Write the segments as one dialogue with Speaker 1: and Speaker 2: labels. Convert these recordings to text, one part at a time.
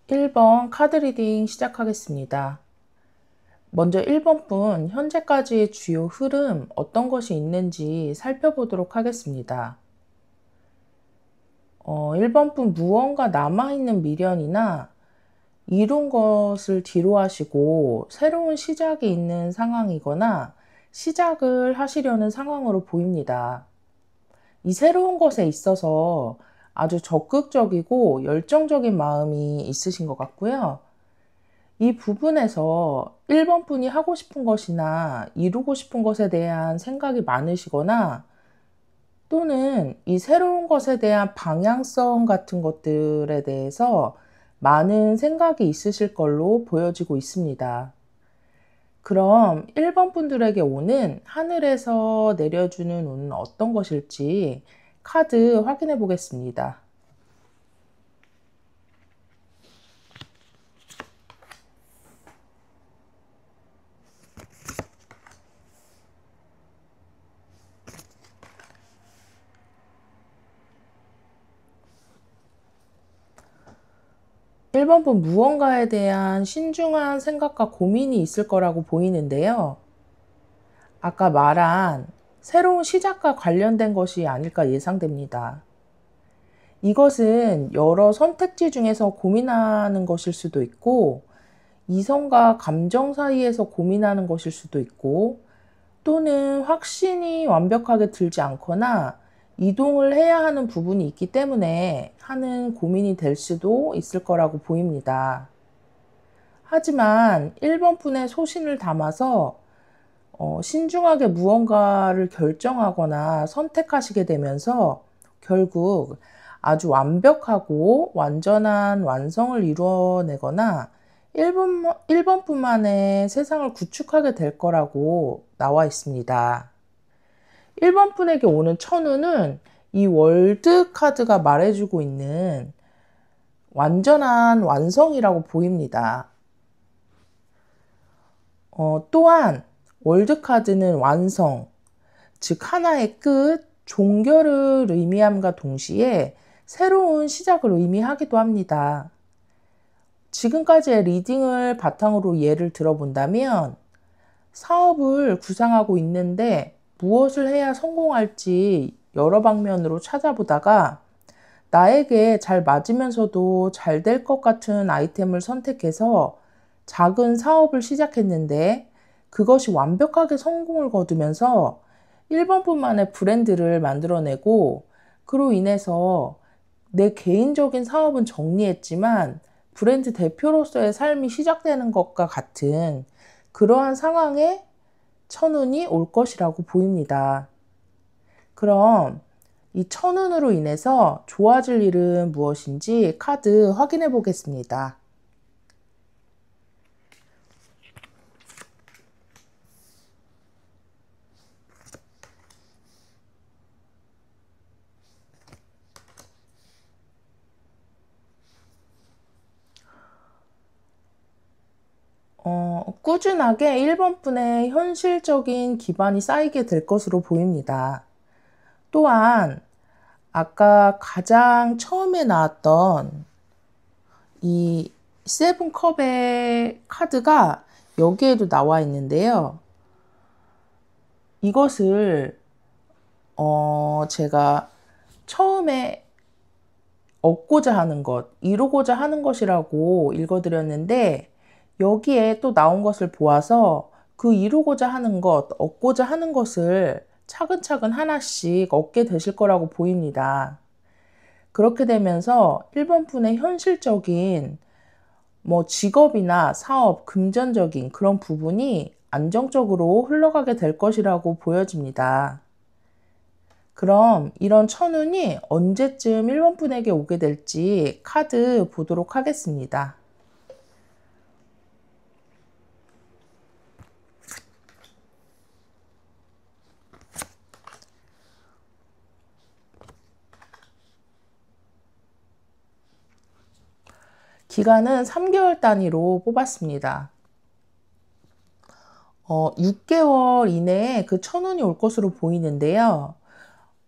Speaker 1: 1번 카드 리딩 시작하겠습니다. 먼저 1번 분 현재까지의 주요 흐름 어떤 것이 있는지 살펴보도록 하겠습니다. 1번 분 무언가 남아있는 미련이나 이룬 것을 뒤로 하시고 새로운 시작이 있는 상황이거나 시작을 하시려는 상황으로 보입니다. 이 새로운 것에 있어서 아주 적극적이고 열정적인 마음이 있으신 것 같고요. 이 부분에서 1번 분이 하고 싶은 것이나 이루고 싶은 것에 대한 생각이 많으시거나 또는 이 새로운 것에 대한 방향성 같은 것들에 대해서 많은 생각이 있으실 걸로 보여지고 있습니다. 그럼 1번 분들에게 오는 하늘에서 내려주는 운은 어떤 것일지 카드 확인해 보겠습니다. 1번 분 무언가에 대한 신중한 생각과 고민이 있을 거라고 보이는데요. 아까 말한 새로운 시작과 관련된 것이 아닐까 예상됩니다. 이것은 여러 선택지 중에서 고민하는 것일 수도 있고, 이성과 감정 사이에서 고민하는 것일 수도 있고, 또는 확신이 완벽하게 들지 않거나 이동을 해야 하는 부분이 있기 때문에 하는 고민이 될 수도 있을 거라고 보입니다. 하지만 1번 분의 소신을 담아서 신중하게 무언가를 결정하거나 선택하시게 되면서 결국 아주 완벽하고 완전한 완성을 이루어내거나 1번 분만의 세상을 구축하게 될 거라고 나와 있습니다. 1번 분에게 오는 천운은 이 월드 카드가 말해주고 있는 완전한 완성이라고 보입니다. 또한 월드카드는 완성, 즉 하나의 끝, 종결을 의미함과 동시에 새로운 시작을 의미하기도 합니다. 지금까지의 리딩을 바탕으로 예를 들어본다면 사업을 구상하고 있는데 무엇을 해야 성공할지 여러 방면으로 찾아보다가 나에게 잘 맞으면서도 잘 될 것 같은 아이템을 선택해서 작은 사업을 시작했는데 그것이 완벽하게 성공을 거두면서 1번 분만의 브랜드를 만들어내고 그로 인해서 내 개인적인 사업은 정리했지만 브랜드 대표로서의 삶이 시작되는 것과 같은 그러한 상황에 천운이 올 것이라고 보입니다. 그럼 이 천운으로 인해서 좋아질 일은 무엇인지 카드 확인해 보겠습니다. 꾸준하게 1번 분의 현실적인 기반이 쌓이게 될 것으로 보입니다. 또한 아까 가장 처음에 나왔던 이 세븐컵의 카드가 여기에도 나와 있는데요. 이것을 제가 처음에 얻고자 하는 것, 이루고자 하는 것이라고 읽어드렸는데 여기에 또 나온 것을 보아서 그 이루고자 하는 것, 얻고자 하는 것을 차근차근 하나씩 얻게 되실 거라고 보입니다. 그렇게 되면서 1번 분의 현실적인 직업이나 사업, 금전적인 그런 부분이 안정적으로 흘러가게 될 것이라고 보여집니다. 그럼 이런 천운이 언제쯤 1번 분에게 오게 될지 카드 보도록 하겠습니다. 기간은 3개월 단위로 뽑았습니다. 6개월 이내에 그 천운이 올 것으로 보이는데요.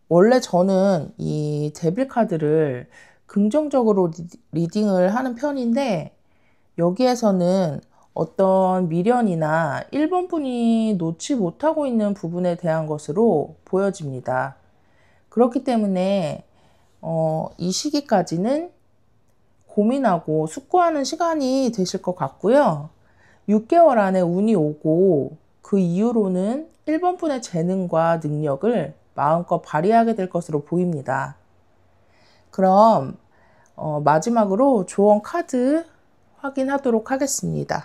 Speaker 1: 원래 저는 이 데빌 카드를 긍정적으로 리딩을 하는 편인데 여기에서는 어떤 미련이나 1번 분이 놓지 못하고 있는 부분에 대한 것으로 보여집니다. 그렇기 때문에 이 시기까지는 고민하고 숙고하는 시간이 되실 것 같고요. 6개월 안에 운이 오고 그 이후로는 1번 분의 재능과 능력을 마음껏 발휘하게 될 것으로 보입니다. 그럼 마지막으로 조언 카드 확인하도록 하겠습니다.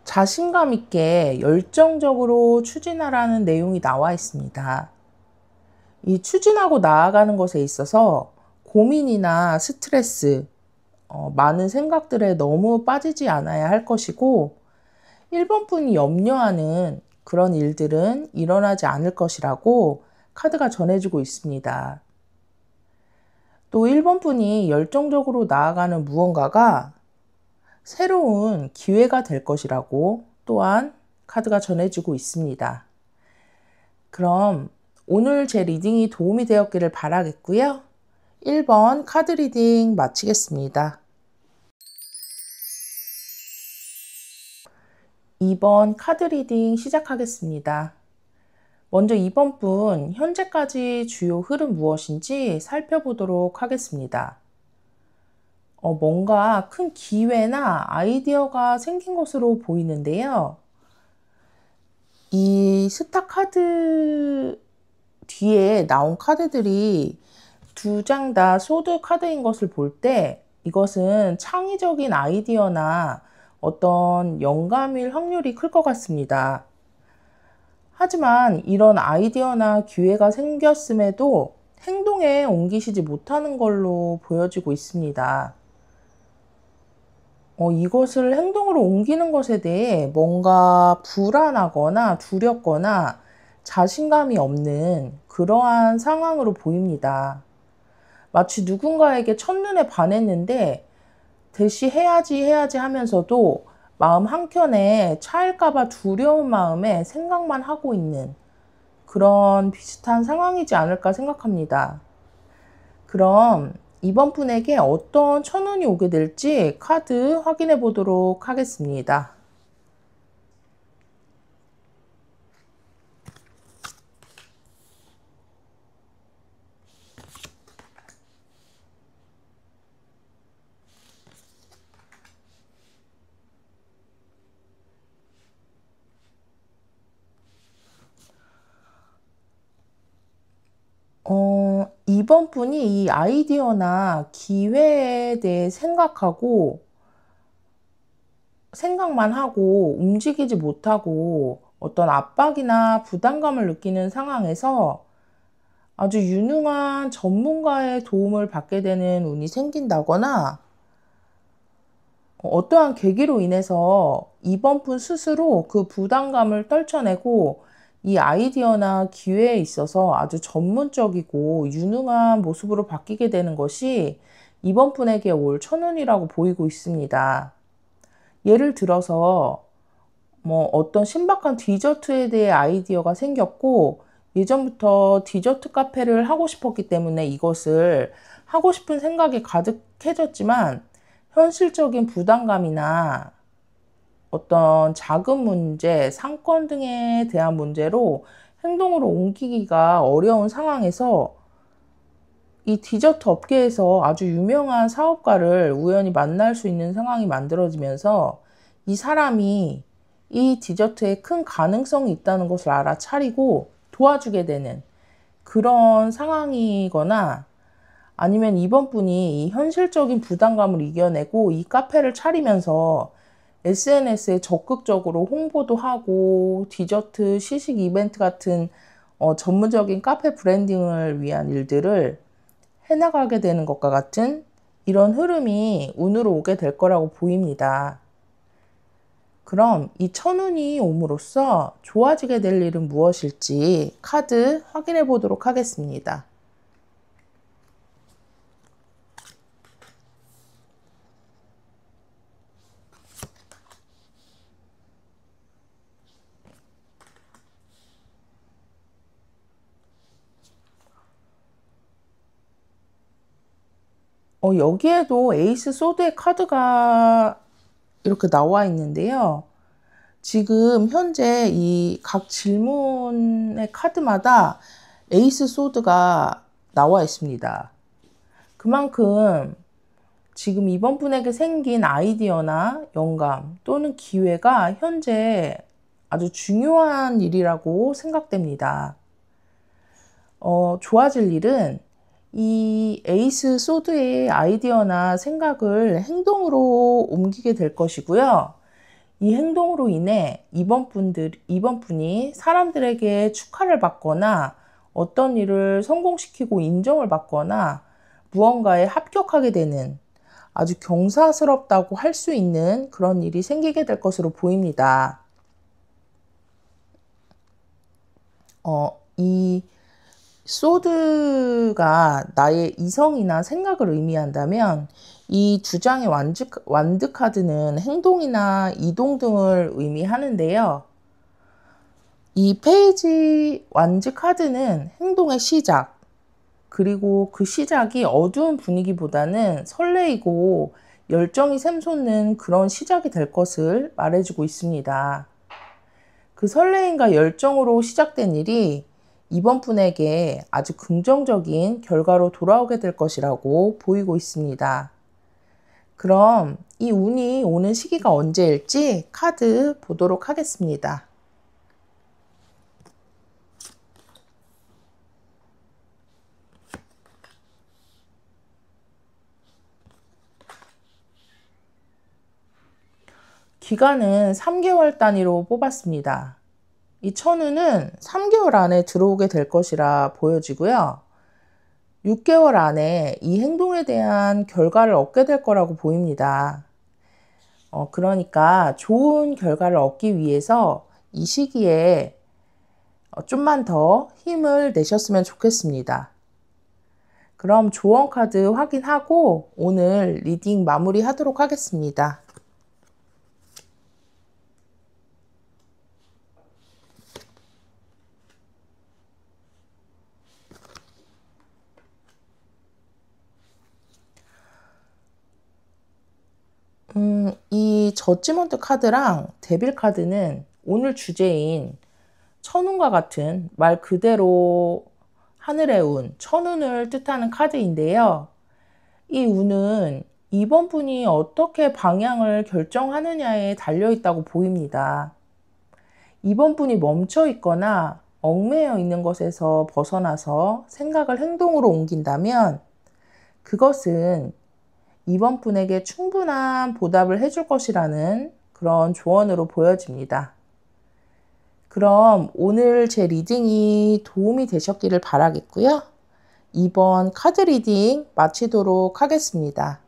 Speaker 1: 자신감 있게 열정적으로 추진하라는 내용이 나와 있습니다. 이 추진하고 나아가는 것에 있어서 고민이나 스트레스, 많은 생각들에 너무 빠지지 않아야 할 것이고 1번 분이 염려하는 그런 일들은 일어나지 않을 것이라고 카드가 전해주고 있습니다. 또 1번 분이 열정적으로 나아가는 무언가가 새로운 기회가 될 것이라고 또한 카드가 전해주고 있습니다. 그럼 오늘 제 리딩이 도움이 되었기를 바라겠고요. 1번 카드 리딩 마치겠습니다. 2번 카드 리딩 시작하겠습니다. 먼저 2번 분 현재까지 주요 흐름 무엇인지 살펴보도록 하겠습니다. 뭔가 큰 기회나 아이디어가 생긴 것으로 보이는데요. 이 스타 카드 뒤에 나온 카드들이 2장 다 소드 카드인 것을 볼 때 이것은 창의적인 아이디어나 어떤 영감일 확률이 클 것 같습니다. 하지만 이런 아이디어나 기회가 생겼음에도 행동에 옮기시지 못하는 걸로 보여지고 있습니다. 이것을 행동으로 옮기는 것에 대해 뭔가 불안하거나 두렵거나 자신감이 없는 그러한 상황으로 보입니다. 마치 누군가에게 첫눈에 반했는데 대시 해야지 하면서도 마음 한켠에 차일까봐 두려운 마음에 생각만 하고 있는 그런 비슷한 상황이지 않을까 생각합니다. 그럼 이번 분에게 어떤 천운이 오게 될지 카드 확인해 보도록 하겠습니다. 이번 분이 이 아이디어나 기회에 대해 생각만 하고 움직이지 못하고 어떤 압박이나 부담감을 느끼는 상황에서 아주 유능한 전문가의 도움을 받게 되는 운이 생긴다거나 어떠한 계기로 인해서 이번 분 스스로 그 부담감을 떨쳐내고 이 아이디어나 기회에 있어서 아주 전문적이고 유능한 모습으로 바뀌게 되는 것이 이번 분에게 올 천운이라고 보이고 있습니다. 예를 들어서 어떤 신박한 디저트에 대해 아이디어가 생겼고 예전부터 디저트 카페를 하고 싶었기 때문에 이것을 하고 싶은 생각이 가득해졌지만 현실적인 부담감이나 어떤 자금 문제, 상권 등에 대한 문제로 행동으로 옮기기가 어려운 상황에서 이 디저트 업계에서 아주 유명한 사업가를 우연히 만날 수 있는 상황이 만들어지면서 이 사람이 이 디저트에 큰 가능성이 있다는 것을 알아차리고 도와주게 되는 그런 상황이거나 아니면 이번 분이 이 현실적인 부담감을 이겨내고 이 카페를 차리면서 SNS에 적극적으로 홍보도 하고 디저트 시식 이벤트 같은 전문적인 카페 브랜딩을 위한 일들을 해나가게 되는 것과 같은 이런 흐름이 운으로 오게 될 거라고 보입니다. 그럼 이 천운이 옴으로써 좋아지게 될 일은 무엇일지 카드 확인해 보도록 하겠습니다. 여기에도 에이스 소드의 카드가 이렇게 나와 있는데요. 지금 현재 이 각 질문의 카드마다 에이스 소드가 나와 있습니다. 그만큼 지금 이번 분에게 생긴 아이디어나 영감 또는 기회가 현재 아주 중요한 일이라고 생각됩니다. 좋아질 일은 이 에이스 소드의 아이디어나 생각을 행동으로 옮기게 될 것이고요. 이 행동으로 인해 이번 분이 사람들에게 축하를 받거나 어떤 일을 성공시키고 인정을 받거나 무언가에 합격하게 되는 아주 경사스럽다고 할 수 있는 그런 일이 생기게 될 것으로 보입니다. 이 소드가 나의 이성이나 생각을 의미한다면 이 두 장의 완드 카드는 행동이나 이동 등을 의미하는데요. 이 페이지 완드 카드는 행동의 시작, 그리고 그 시작이 어두운 분위기보다는 설레이고 열정이 샘솟는 그런 시작이 될 것을 말해주고 있습니다. 그 설레임과 열정으로 시작된 일이 이번 분에게 아주 긍정적인 결과로 돌아오게 될 것이라고 보이고 있습니다. 그럼 이 운이 오는 시기가 언제일지 카드 보도록 하겠습니다. 기간은 3개월 단위로 뽑았습니다. 이 천운은 3개월 안에 들어오게 될 것이라 보여지고요. 6개월 안에 이 행동에 대한 결과를 얻게 될 거라고 보입니다. 그러니까 좋은 결과를 얻기 위해서 이 시기에 좀만 더 힘을 내셨으면 좋겠습니다. 그럼 조언 카드 확인하고 오늘 리딩 마무리하도록 하겠습니다. 이 저지먼트 카드랑 데빌 카드는 오늘 주제인 천운과 같은 말 그대로 하늘의 운, 천운을 뜻하는 카드인데요. 이 운은 이번 분이 어떻게 방향을 결정하느냐에 달려있다고 보입니다. 이번 분이 멈춰 있거나 얽매여 있는 것에서 벗어나서 생각을 행동으로 옮긴다면 그것은 이번 분에게 충분한 보답을 해줄 것이라는 그런 조언으로 보여집니다. 그럼 오늘 제 리딩이 도움이 되셨기를 바라겠고요. 이번 카드 리딩 마치도록 하겠습니다.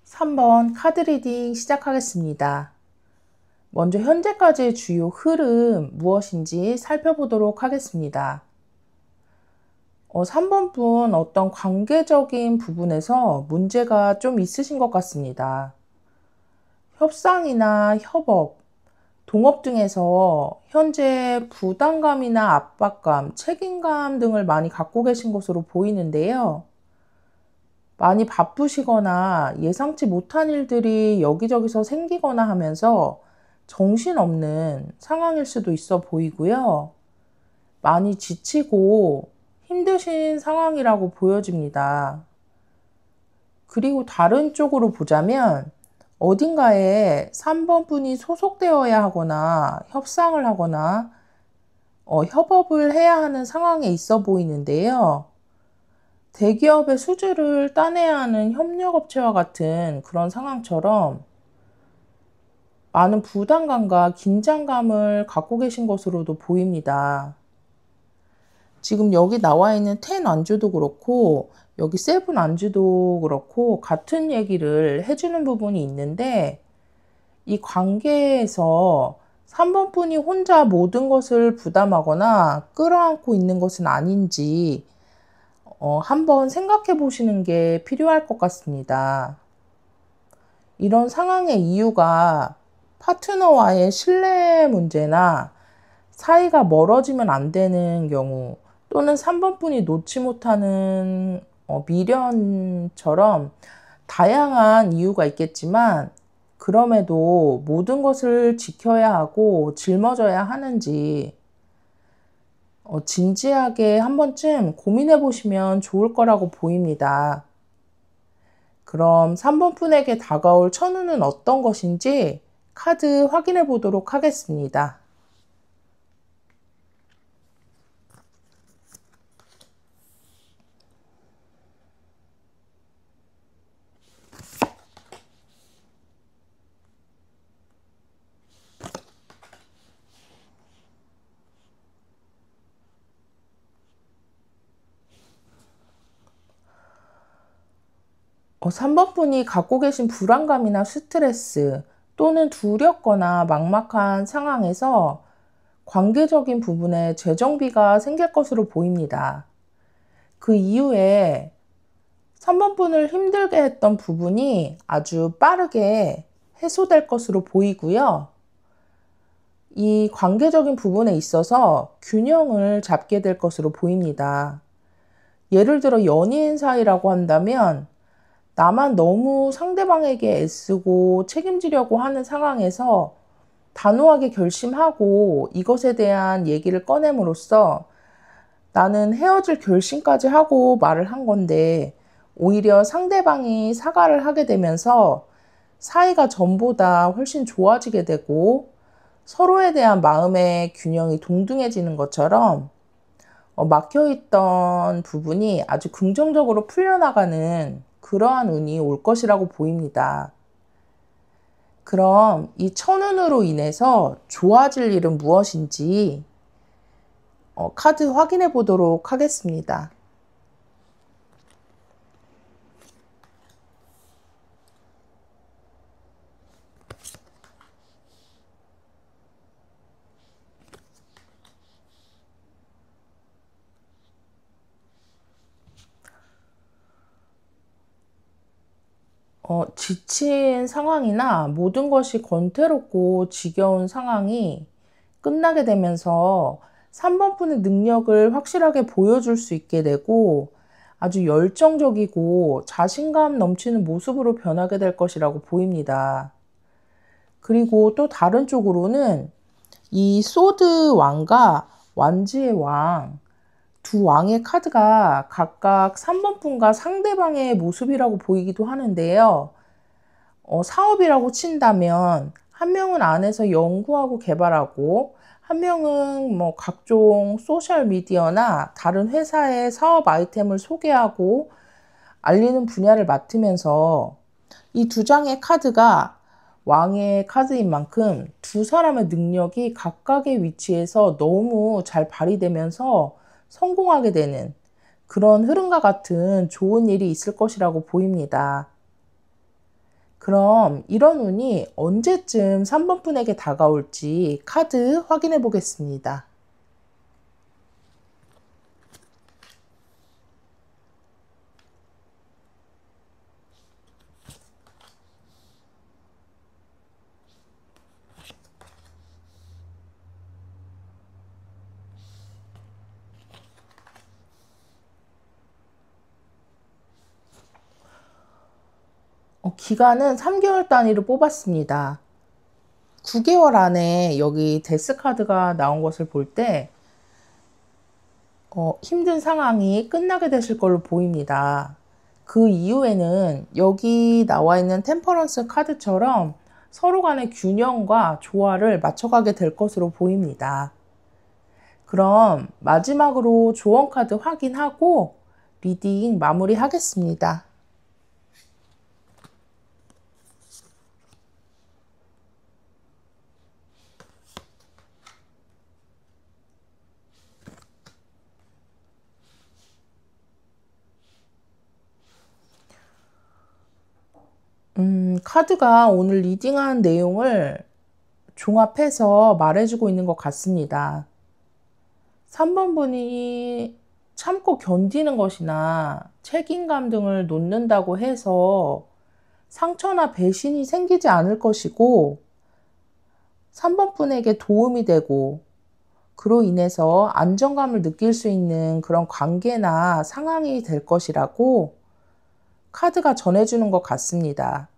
Speaker 1: 3번 카드 리딩 시작하겠습니다. 먼저 현재까지의 주요 흐름 무엇인지 살펴보도록 하겠습니다. 3번 분 어떤 관계적인 부분에서 문제가 좀 있으신 것 같습니다. 협상이나 협업, 동업 등에서 현재 부담감이나 압박감, 책임감 등을 많이 갖고 계신 것으로 보이는데요. 많이 바쁘시거나 예상치 못한 일들이 여기저기서 생기거나 하면서 정신없는 상황일 수도 있어 보이고요. 많이 지치고 힘드신 상황이라고 보여집니다. 그리고 다른 쪽으로 보자면 어딘가에 3번 분이 소속되어야 하거나 협상을 하거나 협업을 해야 하는 상황에 있어 보이는데요. 대기업의 수주를 따내야 하는 협력업체와 같은 그런 상황처럼 많은 부담감과 긴장감을 갖고 계신 것으로도 보입니다. 지금 여기 나와 있는 10 안주도 그렇고 여기 7 안주도 그렇고 같은 얘기를 해주는 부분이 있는데 이 관계에서 3번 분이 혼자 모든 것을 부담하거나 끌어안고 있는 것은 아닌지 한번 생각해 보시는 게 필요할 것 같습니다. 이런 상황의 이유가 파트너와의 신뢰 문제나 사이가 멀어지면 안 되는 경우 또는 3번 분이 놓지 못하는 미련처럼 다양한 이유가 있겠지만 그럼에도 모든 것을 지켜야 하고 짊어져야 하는지 진지하게 한 번쯤 고민해 보시면 좋을 거라고 보입니다. 그럼 3번 분에게 다가올 천운은 어떤 것인지 카드 확인해 보도록 하겠습니다. 어, 3번 분이 갖고 계신 불안감이나 스트레스 또는 두렵거나 막막한 상황에서 관계적인 부분에 재정비가 생길 것으로 보입니다. 그 이후에 3번 분을 힘들게 했던 부분이 아주 빠르게 해소될 것으로 보이고요. 이 관계적인 부분에 있어서 균형을 잡게 될 것으로 보입니다. 예를 들어 연인 사이라고 한다면 나만 너무 상대방에게 애쓰고 책임지려고 하는 상황에서 단호하게 결심하고 이것에 대한 얘기를 꺼냄으로써 나는 헤어질 결심까지 하고 말을 한 건데 오히려 상대방이 사과를 하게 되면서 사이가 전보다 훨씬 좋아지게 되고 서로에 대한 마음의 균형이 동등해지는 것처럼 막혀있던 부분이 아주 긍정적으로 풀려나가는 그러한 운이 올 것이라고 보입니다. 그럼 이 천운으로 인해서 좋아질 일은 무엇인지 카드 확인해 보도록 하겠습니다. 지친 상황이나 모든 것이 권태롭고 지겨운 상황이 끝나게 되면서 3번 분의 능력을 확실하게 보여줄 수 있게 되고 아주 열정적이고 자신감 넘치는 모습으로 변하게 될 것이라고 보입니다. 그리고 또 다른 쪽으로는 이 소드 왕과 완지의 왕, 두 왕의 카드가 각각 3번 분과 상대방의 모습이라고 보이기도 하는데요. 사업이라고 친다면 한 명은 안에서 연구하고 개발하고 한 명은 뭐 각종 소셜 미디어나 다른 회사의 사업 아이템을 소개하고 알리는 분야를 맡으면서 이 두 장의 카드가 왕의 카드인 만큼 두 사람의 능력이 각각의 위치에서 너무 잘 발휘되면서 성공하게 되는 그런 흐름과 같은 좋은 일이 있을 것이라고 보입니다. 그럼 이런 운이 언제쯤 3번 분에게 다가올지 카드 확인해 보겠습니다. 기간은 3개월 단위로 뽑았습니다. 9개월 안에 여기 데스 카드가 나온 것을 볼 때 힘든 상황이 끝나게 되실 걸로 보입니다. 그 이후에는 여기 나와 있는 템퍼런스 카드처럼 서로 간의 균형과 조화를 맞춰가게 될 것으로 보입니다. 그럼 마지막으로 조언 카드 확인하고 리딩 마무리하겠습니다. 카드가 오늘 리딩한 내용을 종합해서 말해주고 있는 것 같습니다. 3번 분이 참고 견디는 것이나 책임감 등을 놓는다고 해서 상처나 배신이 생기지 않을 것이고 3번 분에게 도움이 되고 그로 인해서 안정감을 느낄 수 있는 그런 관계나 상황이 될 것이라고 카드가 전해주는 것 같습니다.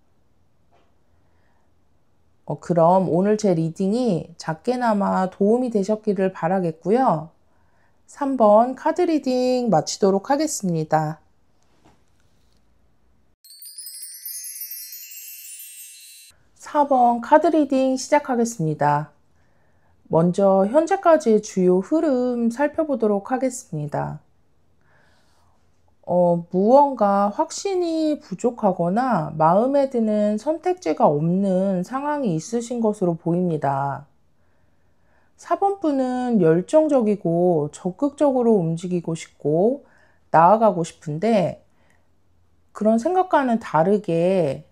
Speaker 1: 그럼 오늘 제 리딩이 작게나마 도움이 되셨기를 바라겠고요. 3번 카드 리딩 마치도록 하겠습니다. 4번 카드 리딩 시작하겠습니다. 먼저 현재까지의 주요 흐름 살펴보도록 하겠습니다. 무언가 확신이 부족하거나 마음에 드는 선택지가 없는 상황이 있으신 것으로 보입니다. 4번 분은 열정적이고 적극적으로 움직이고 싶고 나아가고 싶은데 그런 생각과는 다르게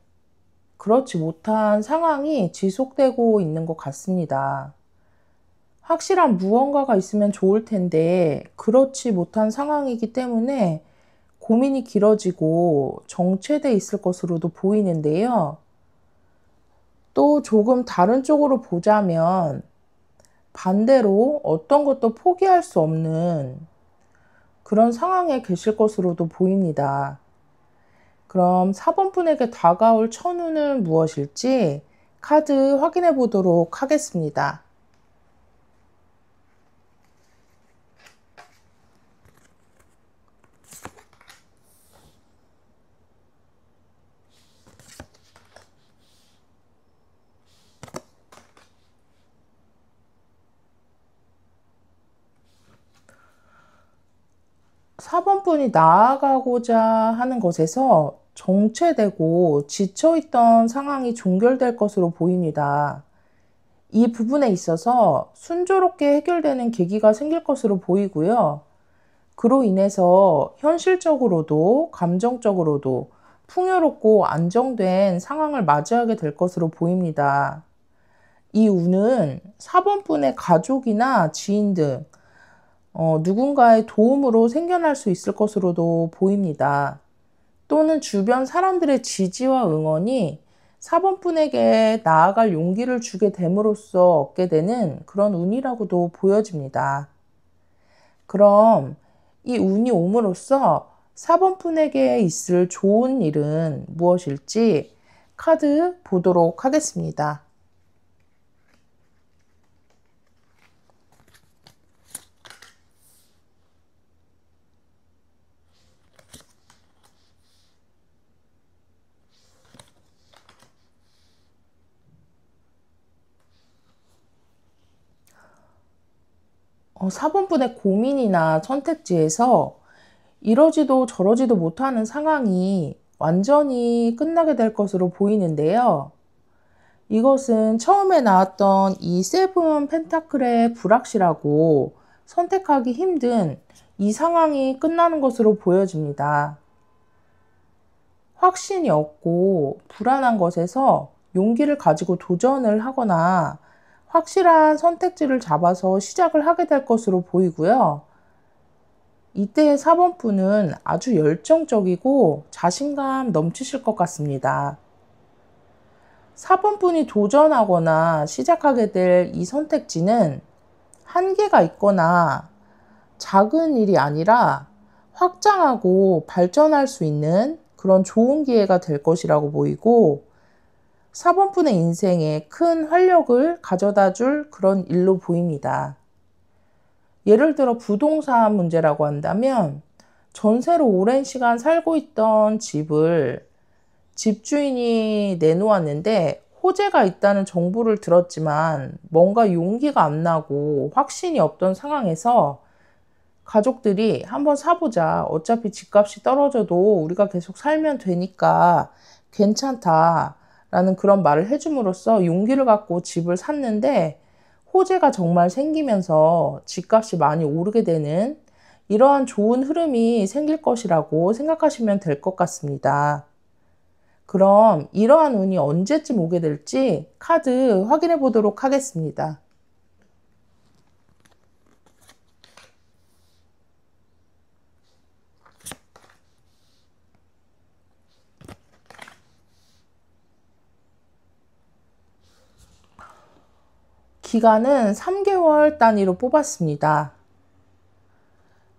Speaker 1: 그렇지 못한 상황이 지속되고 있는 것 같습니다. 확실한 무언가가 있으면 좋을 텐데 그렇지 못한 상황이기 때문에 고민이 길어지고 정체돼 있을 것으로도 보이는데요. 또 조금 다른 쪽으로 보자면 반대로 어떤 것도 포기할 수 없는 그런 상황에 계실 것으로도 보입니다. 그럼 4번 분에게 다가올 천운은 무엇일지 카드 확인해 보도록 하겠습니다. 4번 분이 나아가고자 하는 것에서 정체되고 지쳐있던 상황이 종결될 것으로 보입니다. 이 부분에 있어서 순조롭게 해결되는 계기가 생길 것으로 보이고요. 그로 인해서 현실적으로도 감정적으로도 풍요롭고 안정된 상황을 맞이하게 될 것으로 보입니다. 이 운은 4번 분의 가족이나 지인 등 누군가의 도움으로 생겨날 수 있을 것으로도 보입니다. 또는 주변 사람들의 지지와 응원이 4번 분에게 나아갈 용기를 주게 됨으로써 얻게 되는 그런 운이라고도 보여집니다. 그럼 이 운이 옴으로써 4번 분에게 있을 좋은 일은 무엇일지 카드 보도록 하겠습니다. 4번 분의 고민이나 선택지에서 이러지도 저러지도 못하는 상황이 완전히 끝나게 될 것으로 보이는데요. 이것은 처음에 나왔던 이 세븐 펜타클의 불확실하고 선택하기 힘든 이 상황이 끝나는 것으로 보여집니다. 확신이 없고 불안한 것에서 용기를 가지고 도전을 하거나 확실한 선택지를 잡아서 시작을 하게 될 것으로 보이고요. 이때의 4번 분은 아주 열정적이고 자신감 넘치실 것 같습니다. 4번 분이 도전하거나 시작하게 될 이 선택지는 한계가 있거나 작은 일이 아니라 확장하고 발전할 수 있는 그런 좋은 기회가 될 것이라고 보이고 4번 분의 인생에 큰 활력을 가져다 줄 그런 일로 보입니다. 예를 들어 부동산 문제라고 한다면 전세로 오랜 시간 살고 있던 집을 집주인이 내놓았는데 호재가 있다는 정보를 들었지만 뭔가 용기가 안 나고 확신이 없던 상황에서 가족들이 한번 사보자. 어차피 집값이 떨어져도 우리가 계속 살면 되니까 괜찮다라는 그런 말을 해줌으로써 용기를 갖고 집을 샀는데 호재가 정말 생기면서 집값이 많이 오르게 되는 이러한 좋은 흐름이 생길 것이라고 생각하시면 될 것 같습니다. 그럼 이러한 운이 언제쯤 오게 될지 카드 확인해 보도록 하겠습니다. 기간은 3개월 단위로 뽑았습니다.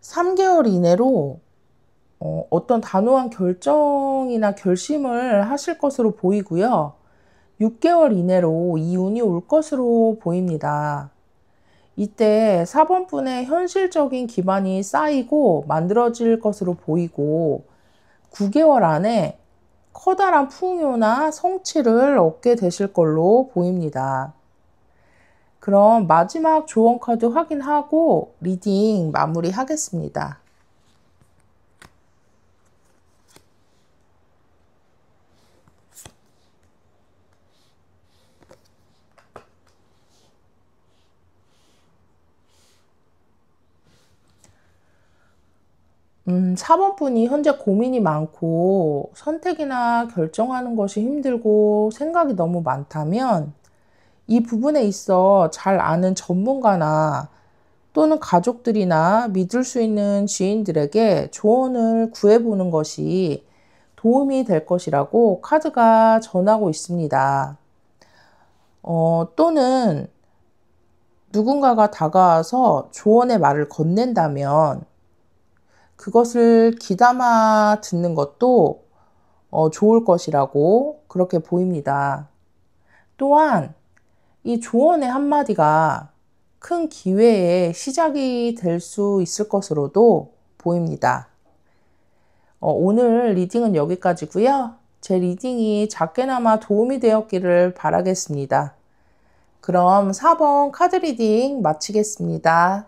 Speaker 1: 3개월 이내로 어떤 단호한 결정이나 결심을 하실 것으로 보이고요. 6개월 이내로 이 운이 올 것으로 보입니다. 이때 4번 분의 현실적인 기반이 쌓이고 만들어질 것으로 보이고 9개월 안에 커다란 풍요나 성취를 얻게 되실 걸로 보입니다. 그럼 마지막 조언 카드 확인하고 리딩 마무리하겠습니다. 4번 분이 현재 고민이 많고 선택이나 결정하는 것이 힘들고 생각이 너무 많다면 이 부분에 있어 잘 아는 전문가나 또는 가족들이나 믿을 수 있는 지인들에게 조언을 구해보는 것이 도움이 될 것이라고 카드가 전하고 있습니다. 또는 누군가가 다가와서 조언의 말을 건넨다면 그것을 귀담아 듣는 것도 좋을 것이라고 그렇게 보입니다. 또한 이 조언의 한마디가 큰 기회의 시작이 될 수 있을 것으로도 보입니다. 오늘 리딩은 여기까지고요. 제 리딩이 작게나마 도움이 되었기를 바라겠습니다. 그럼 4번 카드 리딩 마치겠습니다.